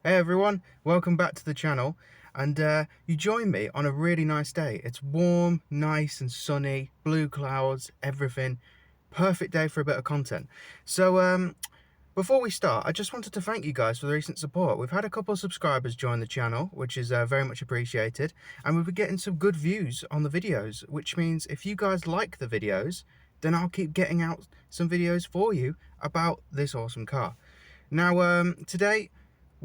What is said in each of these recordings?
Hey everyone, welcome back to the channel, and you join me on a really nice day. It's warm, nice and sunny, blue clouds, everything. Perfect day for a bit of content. So before we start, I just wanted to thank you guys for the recent support. We've had a couple of subscribers join the channel, which is very much appreciated, and we've been getting some good views on the videos, which means if you guys like the videos, then I'll keep getting out some videos for you about this awesome car. Now, today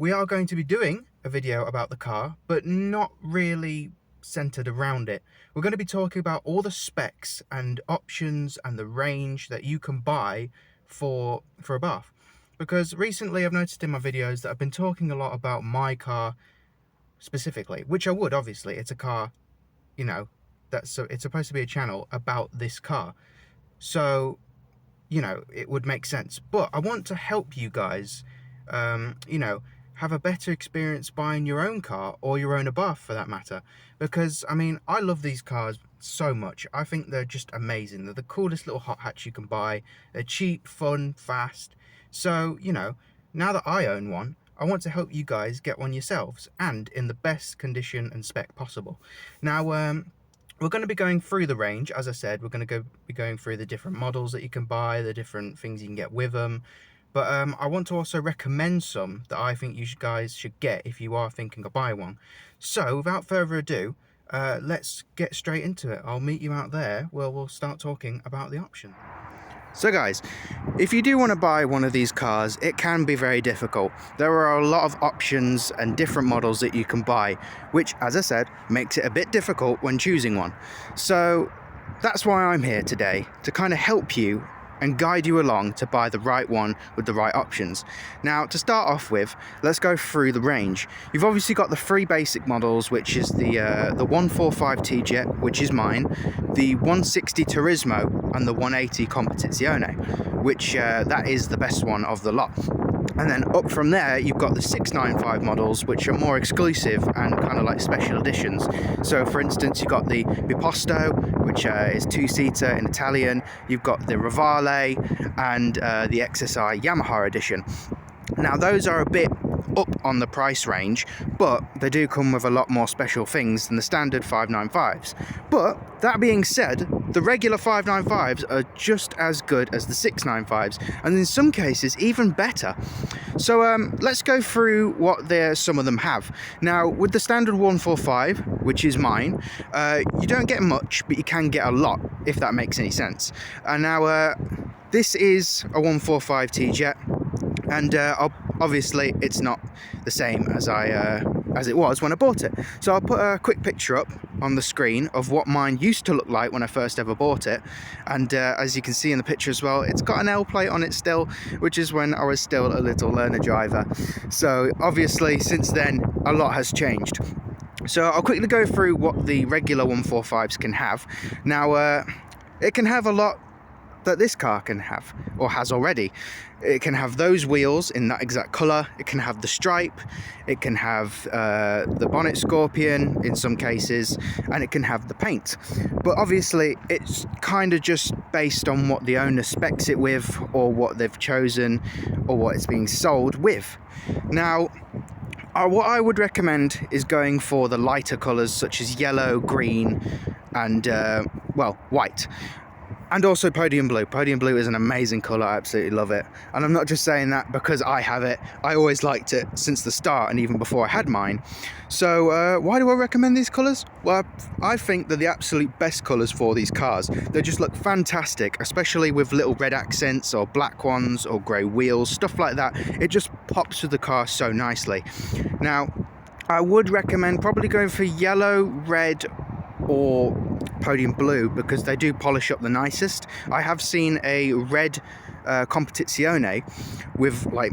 we are going to be doing a video about the car, but not really centered around it. We're going to be talking about all the specs and options and the range that you can buy for Abarth. Because recently I've noticed in my videos that I've been talking a lot about my car specifically, which I would, obviously. It's a car, you know, it's supposed to be a channel about this car. So, it would make sense. But I want to help you guys, have a better experience buying your own car, or your own Abarth for that matter. Because, I mean, I love these cars so much. I think they're just amazing. They're the coolest little hot hatch you can buy. They're cheap, fun, fast. So, now that I own one, I want to help you guys get one yourselves, and in the best condition and spec possible. Now, we're going to be going through the range. As I said, we're going to be going through the different models that you can buy, the different things you can get with them. But I want to also recommend some that I think guys should get if you are thinking of buying one. So, without further ado, let's get straight into it. I'll meet you out there where we'll start talking about the option. So guys, if you do want to buy one of these cars, it can be very difficult. There are a lot of options and different models that you can buy, which, as I said, makes it a bit difficult when choosing one. So that's why I'm here today, to kind of help you and guide you along to buy the right one with the right options. Now, to start off with, let's go through the range. You've obviously got the three basic models, which is the 145 T-Jet, which is mine, the 160 Turismo, and the 180 Competizione, which that is the best one of the lot. And then up from there, you've got the 695 models, which are more exclusive and kind of like special editions. So, for instance, you've got the Biposto, which is two-seater in Italian. You've got the Rivale and the XSI Yamaha edition. Now, those are a bit up on the price range, but they do come with a lot more special things than the standard 595s. But that being said, the regular 595s are just as good as the 695s, and in some cases even better. So let's go through what some of them have. Now, with the standard 145, which is mine, you don't get much, but you can get a lot, if that makes any sense. And now this is a 145 T-Jet, and obviously it's not the same as it was when I bought it. So I'll put a quick picture up on the screen of what mine used to look like when I first ever bought it, and as you can see in the picture as well, it's got an L plate on it still, which is when I was still a little learner driver. So obviously since then a lot has changed. So I'll quickly go through what the regular 145s can have. Now it can have a lot that this car can have, or has already. It can have those wheels in that exact colour, it can have the stripe, it can have the bonnet scorpion in some cases, and it can have the paint. But obviously it's kind of just based on what the owner specs it with, or what they've chosen, or what it's being sold with. Now, what I would recommend is going for the lighter colours such as yellow, green, and white. And also podium blue. Podium blue is an amazing colour, I absolutely love it. And I'm not just saying that because I have it, I always liked it since the start and even before I had mine. So why do I recommend these colours? Well, I think they're the absolute best colours for these cars. They just look fantastic, especially with little red accents or black ones or grey wheels, stuff like that. It just pops with the car so nicely. Now, I would recommend probably going for yellow, red, or podium blue, because they do polish up the nicest. I have seen a red Competizione with like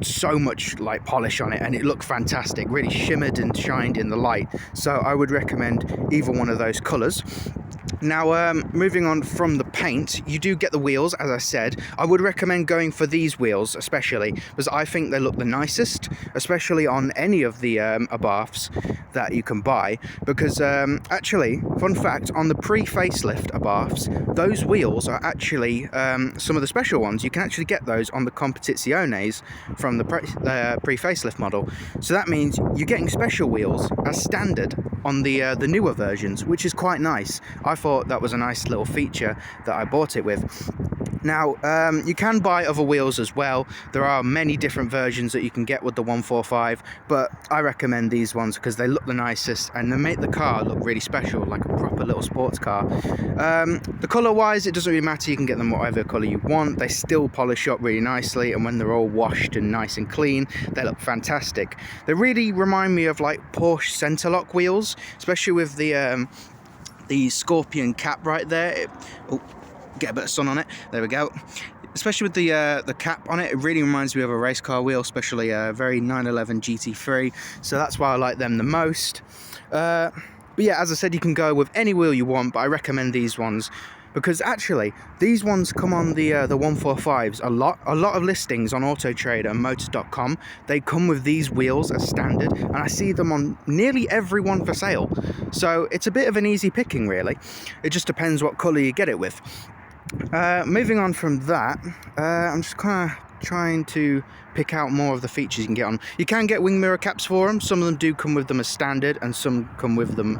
so much like polish on it, and it looked fantastic, really shimmered and shined in the light. So I would recommend either one of those colours. Now, moving on from the paint, you do get the wheels, as I said. I would recommend going for these wheels, especially, because I think they look the nicest, especially on any of the Abarths that you can buy. Because, actually, fun fact, on the pre-facelift Abarths, those wheels are actually some of the special ones. You can actually get those on the Competiziones from the pre-facelift model. So that means you're getting special wheels as standard on the newer versions, which is quite nice. I thought that was a nice little feature that I bought it with. Now, you can buy other wheels as well. There are many different versions that you can get with the 145, but I recommend these ones because they look the nicest and they make the car look really special, like a proper little sports car. The colour wise, it doesn't really matter. You can get them whatever colour you want. They still polish up really nicely, and when they're all washed and nice and clean, they look fantastic. They really remind me of like Porsche Centerlock wheels, especially with the Scorpion cap right there. Get a bit of sun on it. There we go. Especially with the cap on it, it really reminds me of a race car wheel, especially a very 911 GT3. So that's why I like them the most. But yeah, as I said, you can go with any wheel you want, but I recommend these ones. Because actually, these ones come on the 145s a lot. A lot of listings on Auto Trader and Motors.com, they come with these wheels as standard, and I see them on nearly every one for sale. So it's a bit of an easy picking, really. It just depends what colour you get it with. Moving on from that, I'm just kind of trying to pick out more of the features you can get on. You can get wing mirror caps for them. Some of them do come with them as standard, and some come with them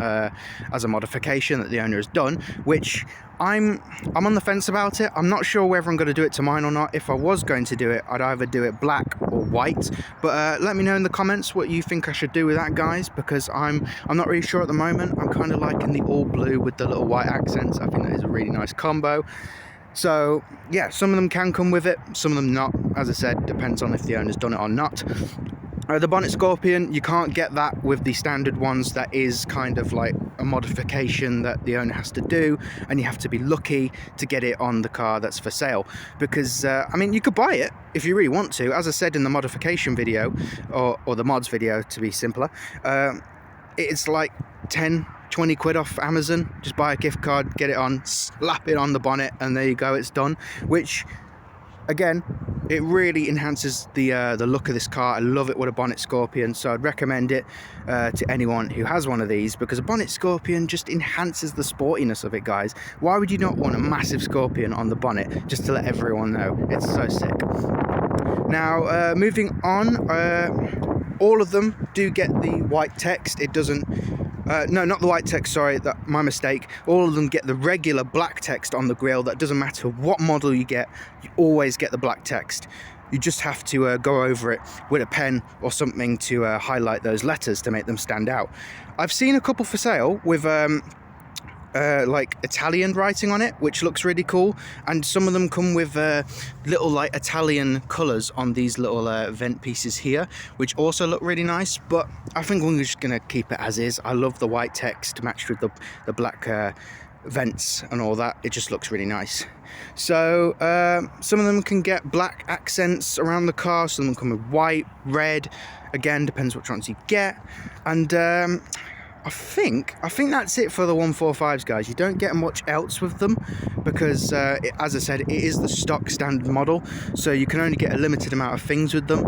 as a modification that the owner has done, which I'm on the fence about it. I'm not sure whether I'm going to do it to mine or not. If I was going to do it, I'd either do it black or white. But let me know in the comments what you think I should do with that, guys, because I'm not really sure at the moment. I'm kind of liking the all blue with the little white accents. I think that is a really nice combo. So yeah, some of them can come with it, some of them not. As I said, depends on if the owner's done it or not. The bonnet Scorpion, you can't get that with the standard ones. That is kind of like a modification that the owner has to do, and you have to be lucky to get it on the car that's for sale. Because I mean, you could buy it if you really want to. As I said in the modification video, or the mods video to be simpler, it's like 10-20 quid off Amazon. Just buy a gift card, get it on, slap it on the bonnet, and there you go, it's done. Which, again, it really enhances the look of this car. I love it with a bonnet Scorpion, so I'd recommend it to anyone who has one of these, because a bonnet Scorpion just enhances the sportiness of it, guys. Why would you not want a massive Scorpion on the bonnet, just to let everyone know? It's so sick. Now, moving on, all of them do get the white text. It doesn't... no, not the white text, sorry, my mistake. All of them get the regular black text on the grille. That doesn't matter what model you get, you always get the black text. You just have to go over it with a pen or something to highlight those letters to make them stand out. I've seen a couple for sale with like Italian writing on it, which looks really cool, and some of them come with little like Italian colours on these little vent pieces here, which also look really nice. But I think we're just gonna keep it as is. I love the white text matched with the black vents and all that. It just looks really nice. So some of them can get black accents around the car, some of them come with white, red, again depends which ones you get. And I think that's it for the 145s, guys. You don't get much else with them because, as I said, it is the stock standard model, so you can only get a limited amount of things with them.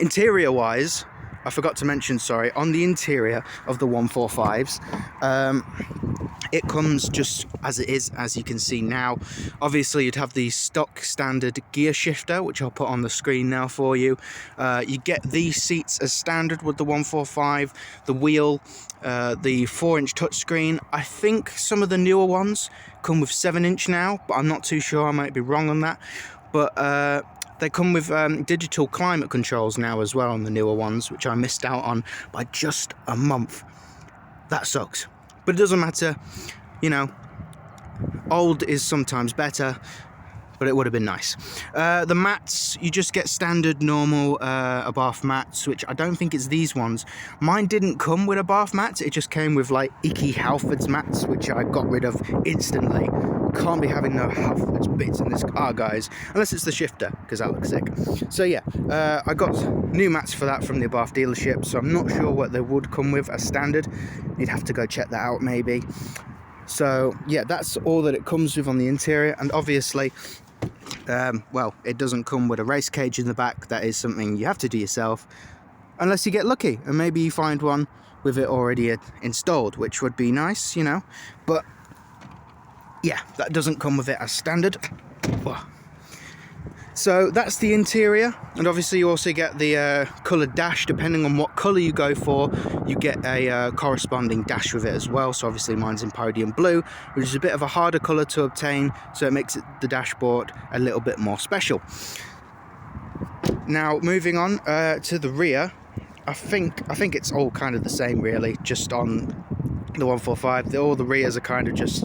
Interior-wise, I forgot to mention, sorry, on the interior of the 145s, it comes just as it is, as you can see now. Obviously, you'd have the stock standard gear shifter, which I'll put on the screen now for you. You get these seats as standard with the 145, the wheel, the 4-inch touchscreen. I think some of the newer ones come with 7-inch now, but I'm not too sure. I might be wrong on that. But they come with digital climate controls now as well on the newer ones, which I missed out on by just a month. That sucks. But it doesn't matter, you know, old is sometimes better, but it would have been nice. The mats, you just get standard normal Abarth mats, which I don't think it's these ones. Mine didn't come with Abarth mats, it just came with like icky Halfords mats, which I got rid of instantly. Can't be having no Halfords bits in this car, guys, unless it's the shifter, because that looks sick. So yeah, I got new mats for that from the Abarth dealership, so I'm not sure what they would come with as standard. You'd have to go check that out maybe. So yeah, that's all that it comes with on the interior. And obviously, well, it doesn't come with a race cage in the back. That is something you have to do yourself, unless you get lucky and maybe you find one with it already installed, which would be nice, you know. But yeah, that doesn't come with it as standard. So that's the interior, and obviously you also get the coloured dash. Depending on what colour you go for, you get a corresponding dash with it as well. So obviously mine's in podium blue, which is a bit of a harder colour to obtain, so it makes the dashboard a little bit more special. Now moving on to the rear, I think it's all kind of the same really, just on the 145. All the rears are kind of just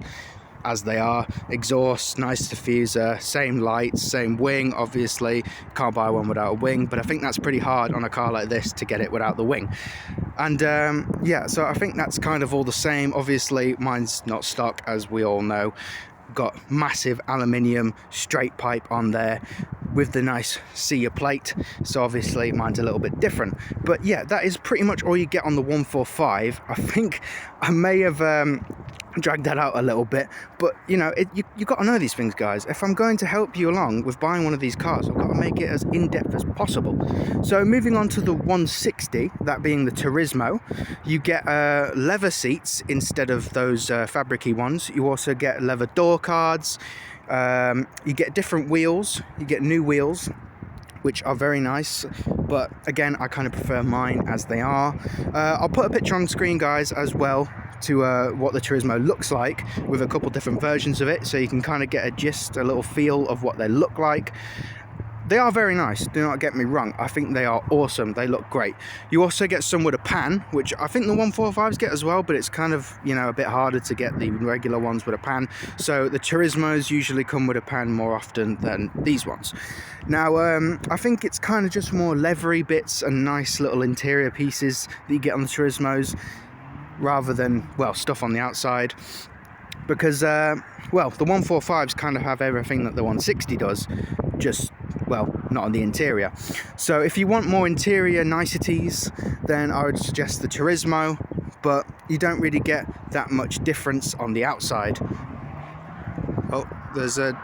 as they are. Exhaust, nice diffuser, same lights, same wing. Obviously can't buy one without a wing, but I think that's pretty hard on a car like this to get it without the wing. And yeah, so I think that's kind of all the same. Obviously mine's not stock, as we all know. Got massive aluminium straight pipe on there with the nice sear plate, so obviously mine's a little bit different. But yeah, that is pretty much all you get on the 145. I think I may have dragged that out a little bit, but you know, you got to know these things, guys. If I'm going to help you along with buying one of these cars, I've got to make it as in-depth as possible. So moving on to the 160, that being the Turismo, you get leather seats instead of those fabric-y ones. You also get leather door cards. You get different wheels. You get new wheels, which are very nice, but again, I kind of prefer mine as they are. I'll put a picture on screen, guys, as well, to what the Turismo looks like, with a couple different versions of it, so you can kind of get a gist, a little feel of what they look like. They are very nice, do not get me wrong. I think they are awesome. They look great. You also get some with a pan, which I think the 145s get as well, but it's kind of, you know, a bit harder to get the regular ones with a pan. So the Turismos usually come with a pan more often than these ones. Now, I think it's kind of just more leathery bits and nice little interior pieces that you get on the Turismos, rather than, well, stuff on the outside. Because, well, the 145s kind of have everything that the 160 does, just, well, not on the interior. So if you want more interior niceties, then I would suggest the Turismo, but you don't really get that much difference on the outside. Oh, there's a,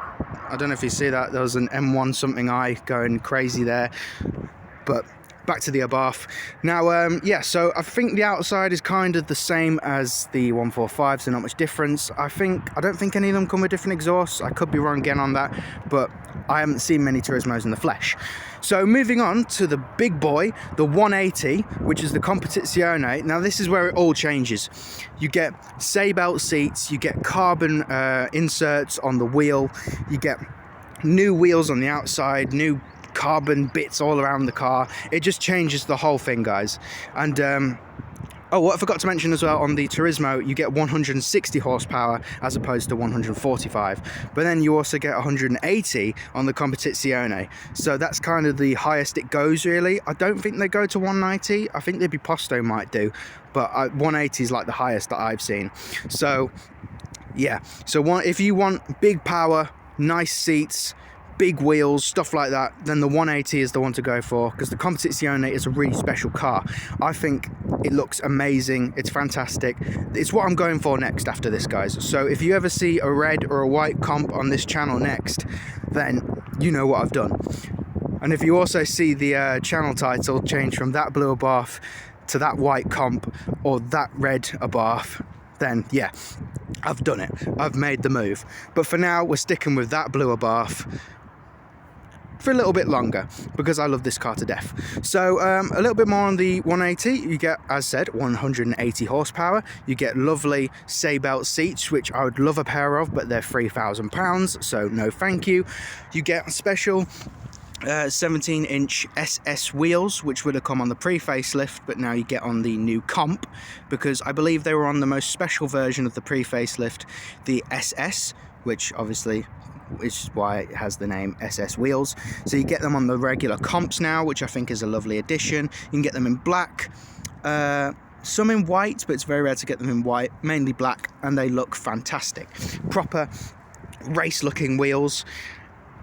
I don't know if you see that, there was an M1 something I going crazy there, but back to the Abarth. Now, yeah, so I think the outside is kind of the same as the 145, so not much difference. I don't think any of them come with different exhausts. I could be wrong again on that, but I haven't seen many Turismos in the flesh. So moving on to the big boy, the 180, which is the Competizione. Now this is where it all changes. You get say-belt seats, you get carbon inserts on the wheel, you get new wheels on the outside, new carbon bits all around the car. It just changes the whole thing, guys. And oh, what I forgot to mention as well, on the Turismo you get 160 horsepower as opposed to 145, but then you also get 180 on the Competizione, so that's kind of the highest it goes really. I don't think they go to 190. I think the Biposto might do, but 180 is like the highest that I've seen. So yeah, so if you want big power, nice seats, big wheels, stuff like that, then the 180 is the one to go for, because the Competizione is a really special car. I think it looks amazing, it's fantastic. It's what I'm going for next after this, guys. So if you ever see a red or a white comp on this channel next, then you know what I've done. And if you also see the channel title change from that blue Abarth to that white comp or that red Abarth, then yeah, I've done it. I've made the move. But for now, we're sticking with that blue Abarth for a little bit longer, because I love this car to death. So a little bit more on the 180. You get, as said, 180 horsepower. You get lovely say-belt seats, which I would love a pair of, but they're £3,000, so no thank you. You get special 17-inch SS wheels, which would have come on the pre-facelift, but now you get on the new comp, because I believe they were on the most special version of the pre-facelift, the SS, which obviously is why it has the name SS wheels. So you get them on the regular comps now, which I think is a lovely addition. You can get them in black, some in white, but it's very rare to get them in white, mainly black, and they look fantastic. Proper race looking wheels.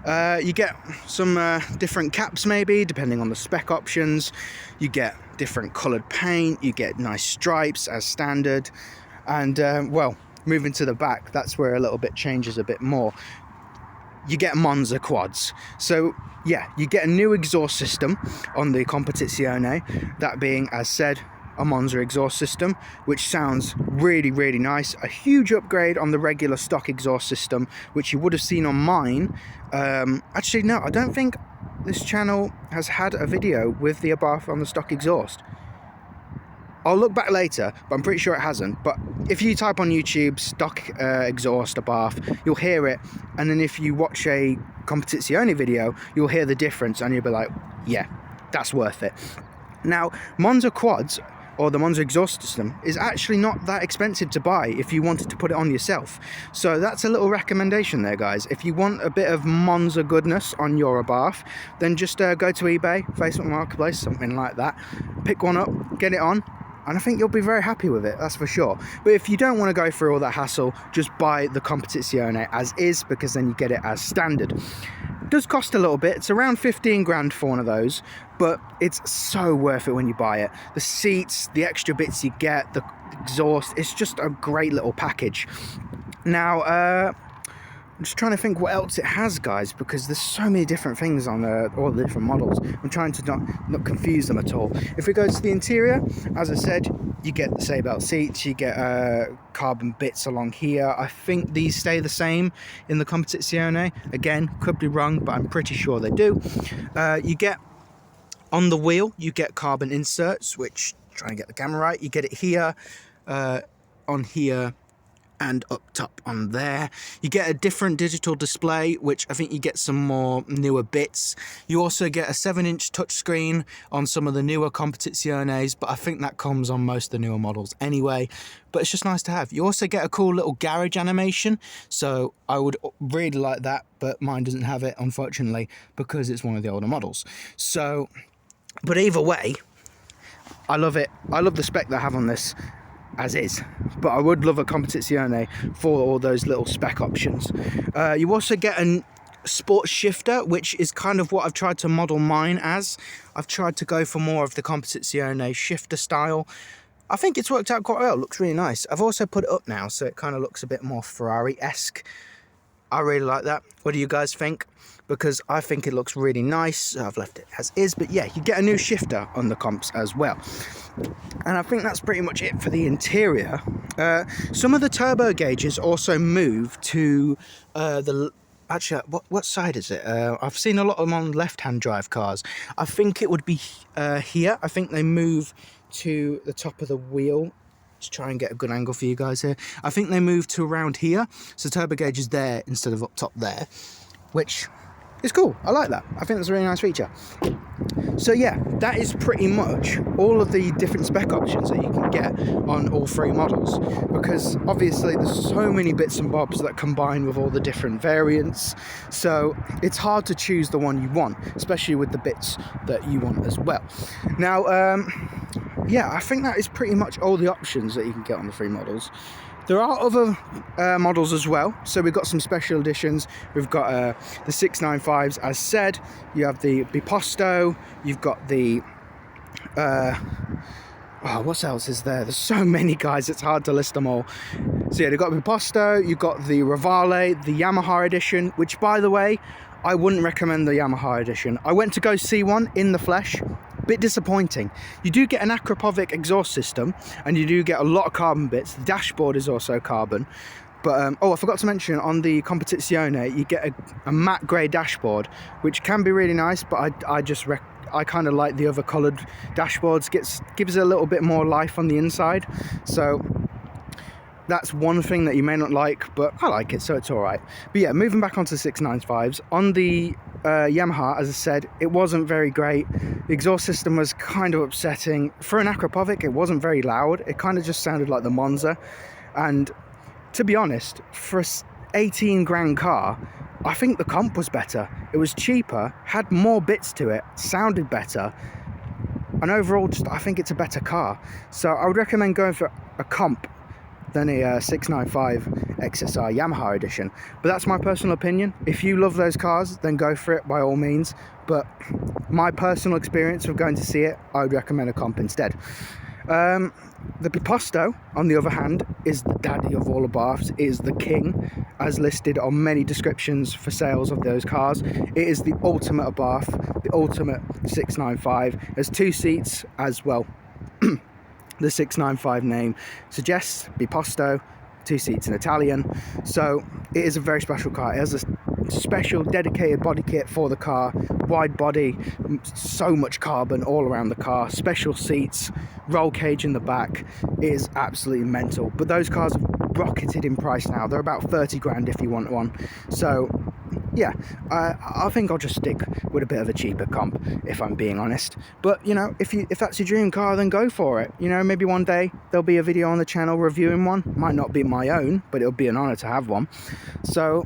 You get some different caps maybe, depending on the spec options. You get different coloured paint, you get nice stripes as standard, and well, moving to the back, that's where a little bit changes a bit more. You get Monza quads. So yeah, you get a new exhaust system on the Competizione, that being, as said, a Monza exhaust system, which sounds really, really nice. A huge upgrade on the regular stock exhaust system, which you would have seen on mine. Actually, no, I don't think this channel has had a video with the Abarth on the stock exhaust. I'll look back later, but I'm pretty sure it hasn't. But if you type on YouTube stock exhaust Abarth, you'll hear it, and then if you watch a Competizione video, you'll hear the difference, and you'll be like, yeah, that's worth it. Now, Monza quads, or the Monza exhaust system, is actually not that expensive to buy if you wanted to put it on yourself. So that's a little recommendation there, guys. If you want a bit of Monza goodness on your Abarth, then just go to eBay, Facebook Marketplace, something like that, pick one up, get it on, and I think you'll be very happy with it, that's for sure. But if you don't want to go through all that hassle, just buy the Competizione as is, because then you get it as standard. It does cost a little bit. It's around 15 grand for one of those, but it's so worth it when you buy it. The seats, the extra bits you get, the exhaust, it's just a great little package. Now, I'm just trying to think what else it has, guys, because there's so many different things on all the different models. I'm trying to not confuse them at all. If we go to the interior, as I said, you get the Seatbelt seats, you get carbon bits along here. I think these stay the same in the Competizione. Again, could be wrong, but I'm pretty sure they do. You get, on the wheel, you get carbon inserts, which, try and get the camera right, you get it here, on here, and up top on there. You get a different digital display, which I think you get some more newer bits. You also get a 7-inch touchscreen on some of the newer Competiziones, but I think that comes on most of the newer models anyway. But it's just nice to have. You also get a cool little garage animation, so I would really like that, but mine doesn't have it, unfortunately, because it's one of the older models. So, but either way, I love it. I love the spec they have on this as is, but I would love a Competizione for all those little spec options. You also get a sports shifter, which is kind of what I've tried to model mine as. I've tried to go for more of the Competizione shifter style. I think it's worked out quite well. It looks really nice. I've also put it up now, so it kind of looks a bit more Ferrari-esque. I really like that. What do you guys think? Because I think it looks really nice. I've left it as is, but yeah, you get a new shifter on the comps as well. And I think that's pretty much it for the interior. Some of the turbo gauges also move to actually, what side is it? I've seen a lot of them on left-hand drive cars. I think it would be here. I think they move to the top of the wheel. Let's try and get a good angle for you guys here. I think they move to around here, so turbo gauge is there instead of up top there, which is cool. I like that. I think that's a really nice feature. So yeah, that is pretty much all of the different spec options that you can get on all three models, because obviously there's so many bits and bobs that combine with all the different variants, so it's hard to choose the one you want, especially with the bits that you want as well. Now, yeah, I think that is pretty much all the options that you can get on the three models. There are other models as well, so we've got some special editions. We've got the 695s, as said. You have the Biposto, you've got the oh, what else is there? There's so many, guys, it's hard to list them all. So yeah, they've got Biposto, you've got the Rivale, the Yamaha edition, which, by the way, I wouldn't recommend the Yamaha edition. I went to go see one in the flesh. Bit disappointing. You do get an Akrapovic exhaust system, and you do get a lot of carbon bits. The dashboard is also carbon. But, oh, I forgot to mention, on the Competizione, you get a matte grey dashboard, which can be really nice, but I kind of like the other coloured dashboards. Gives it a little bit more life on the inside. So that's one thing that you may not like, but I like it, so it's all right. But yeah, moving back onto the 695s. On the Yamaha, as I said, it wasn't very great. The exhaust system was kind of upsetting. For an Akrapovic, it wasn't very loud. It kind of just sounded like the Monza. And to be honest, for a 18 grand car, I think the comp was better. It was cheaper, had more bits to it, sounded better, and overall, just I think it's a better car. So I would recommend going for a comp than a 695 XSR Yamaha edition. But that's my personal opinion. If you love those cars, then go for it by all means. But my personal experience of going to see it, I would recommend a comp instead. The Piposto, on the other hand, is the daddy of all Abarths. It is the king, as listed on many descriptions for sales of those cars. It is the ultimate Abarth, the ultimate 695. There's 2 seats as well. The 695 name suggests, Piposto, 2 seats in Italian. So it is a very special car. It has a special dedicated body kit for the car, wide body, so much carbon all around the car, special seats, roll cage in the back. It is absolutely mental. But those cars have rocketed in price now. They're about 30 grand if you want one. So yeah, I think I'll just stick with a bit of a cheaper comp, if I'm being honest. But you know, if that's your dream car, then go for it. You know, maybe one day there'll be a video on the channel reviewing one. Might not be my own, but it'll be an honor to have one. So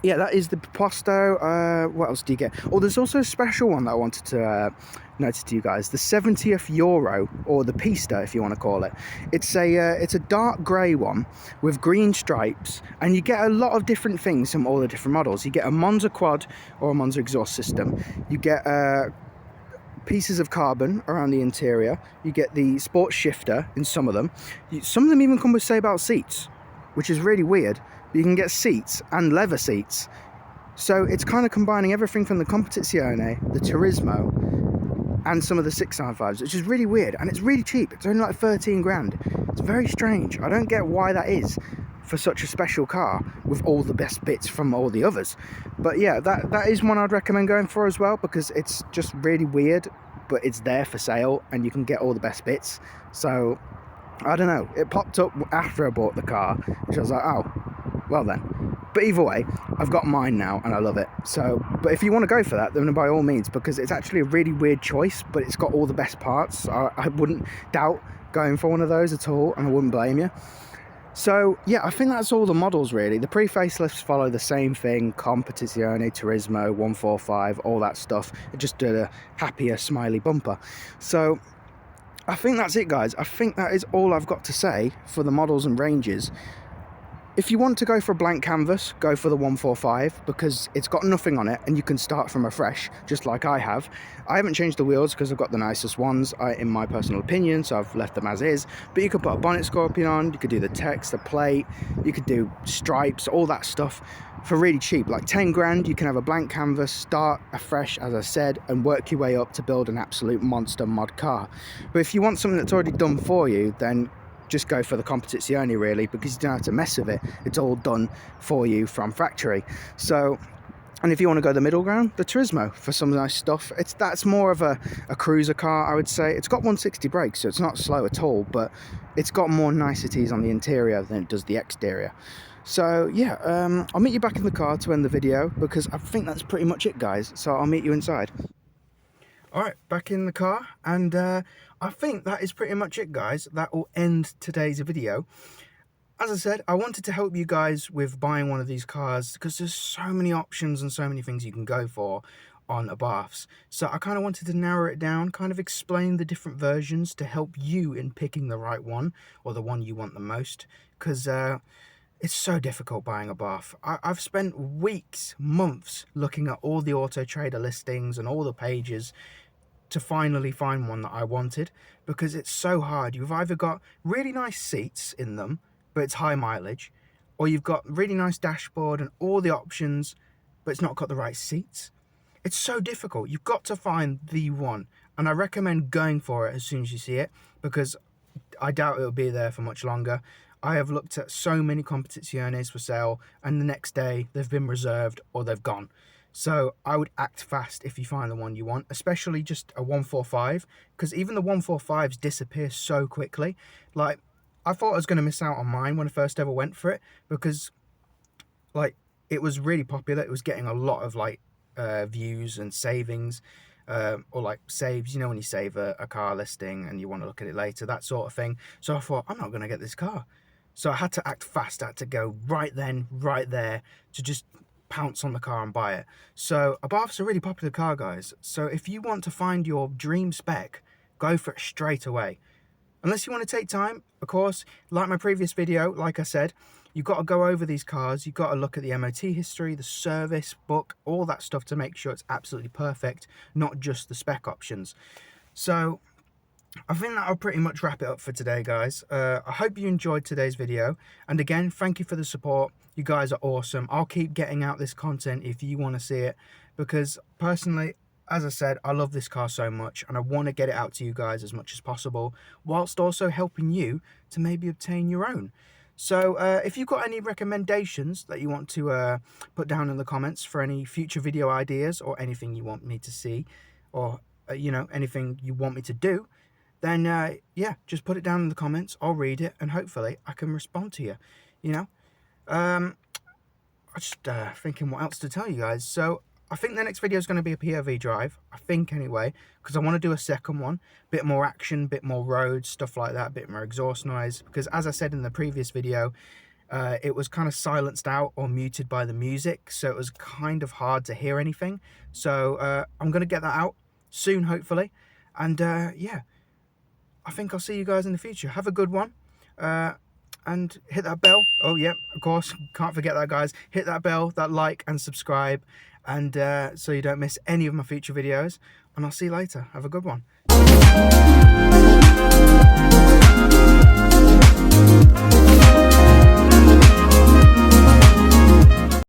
yeah, that is the Piposto. What else do you get? Oh, there's also a special one that I wanted to notice to you guys. The 70th Euro, or the Pista, if you want to call it. It's a dark grey one with green stripes, and you get a lot of different things from all the different models. You get a Monza quad or a Monza exhaust system. You get pieces of carbon around the interior. You get the sports shifter in some of them. Some of them even come with say-about seats, which is really weird. You can get seats and leather seats. So it's kind of combining everything from the Competizione, the Turismo, and some of the 695s, which is really weird. And it's really cheap. It's only like 13 grand. It's very strange. I don't get why that is for such a special car with all the best bits from all the others. But yeah, that is one I'd recommend going for as well, because it's just really weird, but it's there for sale and you can get all the best bits. So I don't know, it popped up after I bought the car, which I was like, oh, well then. But either way, I've got mine now and I love it. So, but if you want to go for that, then by all means, because it's actually a really weird choice, but it's got all the best parts. I wouldn't doubt going for one of those at all, and I wouldn't blame you. So yeah, I think that's all the models really. The pre-facelifts follow the same thing: Competizione, Turismo, 145, all that stuff. It just did a happier, smiley bumper. So I think that's it, guys. I think that is all I've got to say for the models and ranges. If you want to go for a blank canvas, go for the 145, because it's got nothing on it and you can start from afresh, just like I have. I haven't changed the wheels because I've got the nicest ones, in my personal opinion, so I've left them as is. But you could put a bonnet scorpion on, you could do the text, the plate, you could do stripes, all that stuff for really cheap. Like 10 grand, you can have a blank canvas, start afresh, as I said, and work your way up to build an absolute monster mod car. But if you want something that's already done for you, then just go for the Competizione really, because you don't have to mess with it. It's all done for you from factory. So, and if you want to go the middle ground, the Turismo for some nice stuff. That's more of a cruiser car, I would say. It's got 160 brakes, so it's not slow at all, but it's got more niceties on the interior than it does the exterior. So yeah, I'll meet you back in the car to end the video, because I think that's pretty much it, guys. So I'll meet you inside. Alright, back in the car, and I think that is pretty much it, guys. That will end today's video. As I said, I wanted to help you guys with buying one of these cars, because there's so many options and so many things you can go for on Abarths. So I kind of wanted to narrow it down, kind of explain the different versions to help you in picking the right one, or the one you want the most, because it's so difficult buying a Abarth. I've spent weeks, months looking at all the Auto Trader listings and all the pages to finally find one that I wanted, because it's so hard. You've either got really nice seats in them, but it's high mileage, or you've got really nice dashboard and all the options, but it's not got the right seats. It's so difficult. You've got to find the one, and I recommend going for it as soon as you see it, because I doubt it'll be there for much longer. I have looked at so many Competiziones for sale, and the next day they've been reserved or they've gone. So I would act fast if you find the one you want, especially just a 145, because even the 145s disappear so quickly. Like, I thought I was going to miss out on mine when I first ever went for it, because like it was really popular. It was getting a lot of like views and savings, or like saves, you know, when you save a car listing and you want to look at it later, that sort of thing. So I thought, I'm not going to get this car. So I had to act fast. I had to go right then, right there, to just pounce on the car and buy it. So Abarth's a really popular car, guys. So if you want to find your dream spec, go for it straight away. Unless you want to take time, of course, like my previous video, like I said, you've got to go over these cars. You've got to look at the MOT history, the service book, all that stuff to make sure it's absolutely perfect, not just the spec options. So I think that'll pretty much wrap it up for today, guys. I hope you enjoyed today's video. And again, thank you for the support. You guys are awesome. I'll keep getting out this content if you want to see it, because personally, as I said, I love this car so much and I want to get it out to you guys as much as possible, whilst also helping you to maybe obtain your own. So if you've got any recommendations that you want to put down in the comments for any future video ideas, or anything you want me to see, or you know, anything you want me to do, then yeah, just put it down in the comments. I'll read it and hopefully I can respond to you, you know. I'm just thinking what else to tell you guys. So I think the next video is going to be a POV drive, I think anyway, because I want to do a second one, bit more action, bit more road stuff like that, bit more exhaust noise, because as I said in the previous video, it was kind of silenced out or muted by the music, so it was kind of hard to hear anything. So I'm going to get that out soon, hopefully. And yeah, I think I'll see you guys in the future. Have a good one. And hit that bell. Oh, yeah, of course. Can't forget that, guys. Hit that bell, that like, and subscribe. And so you don't miss any of my future videos. And I'll see you later. Have a good one.